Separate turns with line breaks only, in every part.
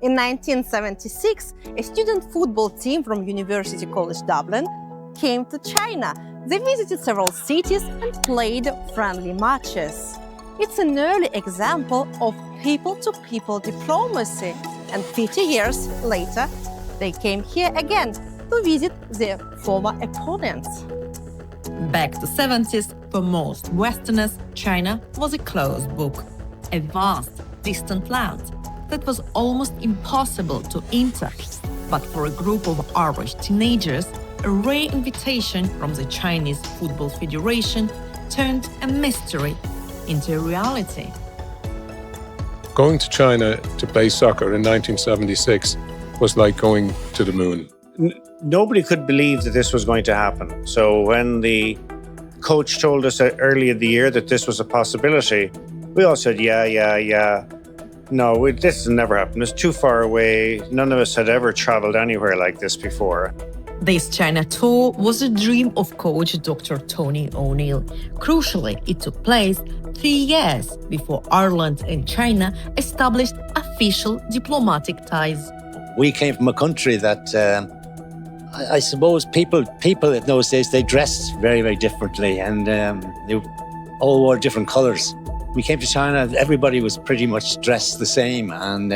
In 1976, a student football team from University College Dublin came to China. They visited several cities and played friendly matches. It's an early example of people-to-people diplomacy, and 50 years later, they came here again to visit their former opponents.
Back to 70s, for most Westerners, China was a closed book, a vast, distant land that was almost impossible to enter. But for a group of Irish teenagers, a rare invitation from the Chinese Football Federation turned a mystery into a reality.
Going to China to play soccer in 1976 was like going to the moon.
Nobody could believe that this was going to happen. So when the coach told us early in the year that this was a possibility, we all said, yeah. No, this has never happened. It's too far away. None of us had ever traveled anywhere like this before.
This China tour was a dream of coach Dr. Tony O'Neill. Crucially, it took place 3 years before Ireland and China established official diplomatic ties.
We came from a country that I suppose people in those days, they dressed very, very differently, and they all wore different colors. We came to China, everybody was pretty much dressed the same, and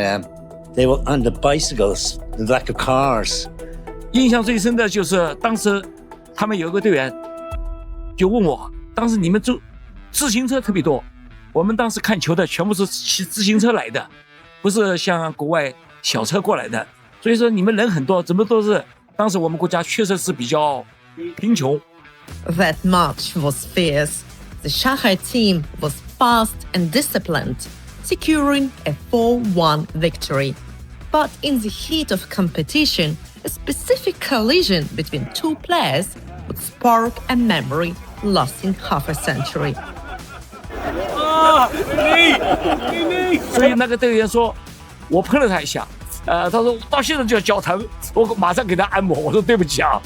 they were on the bicycles, the back of cars.
印象最深的就是当时他们有一个队员就问我，当时你们自行车特别多，我们当时看球的全部是骑自行车来的，不是像国外小车过来的，所以说你们人很多，怎么都是当时我们国家确实是比较贫穷。
That match was fierce. The Shanghai team was fast and disciplined, securing a 4-1 victory. But in the heat of competition, a specific collision between two players would spark a memory lost in half a century.
所以那个队员说，我碰了他一下，他说到现在就要脚疼，我马上给他按摩。我说对不起啊，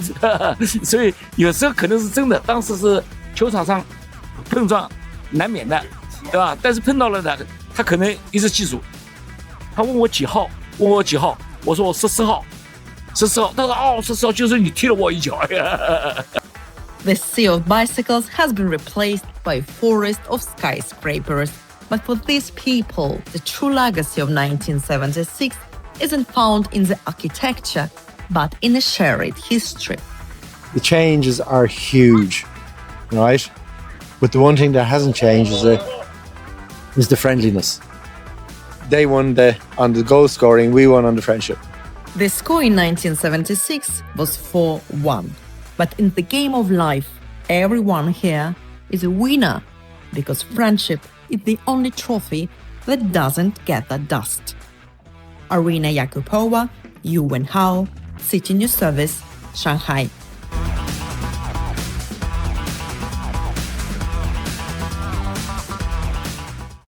所以有时候可能是真的，当时是球场上碰撞难免的，对吧？但是碰到了呢，他可能一直记住。他问我几号，我说我14号，14号。他说哦，14号就是你踢了我一脚。
The sea of bicycles has been replaced by a forest of skyscrapers. But for these people, the true legacy of 1976 isn't found in the architecture, but in a shared history.
The changes are huge, right? But the one thing that hasn't changed is the friendliness. They won on the goal scoring, we won on the friendship.
The score in 1976 was 4-1. But in the game of life, everyone here is a winner, because friendship is the only trophy that doesn't get the dust. Arina Yakupova, Yuwen Hao, City News Service, Shanghai.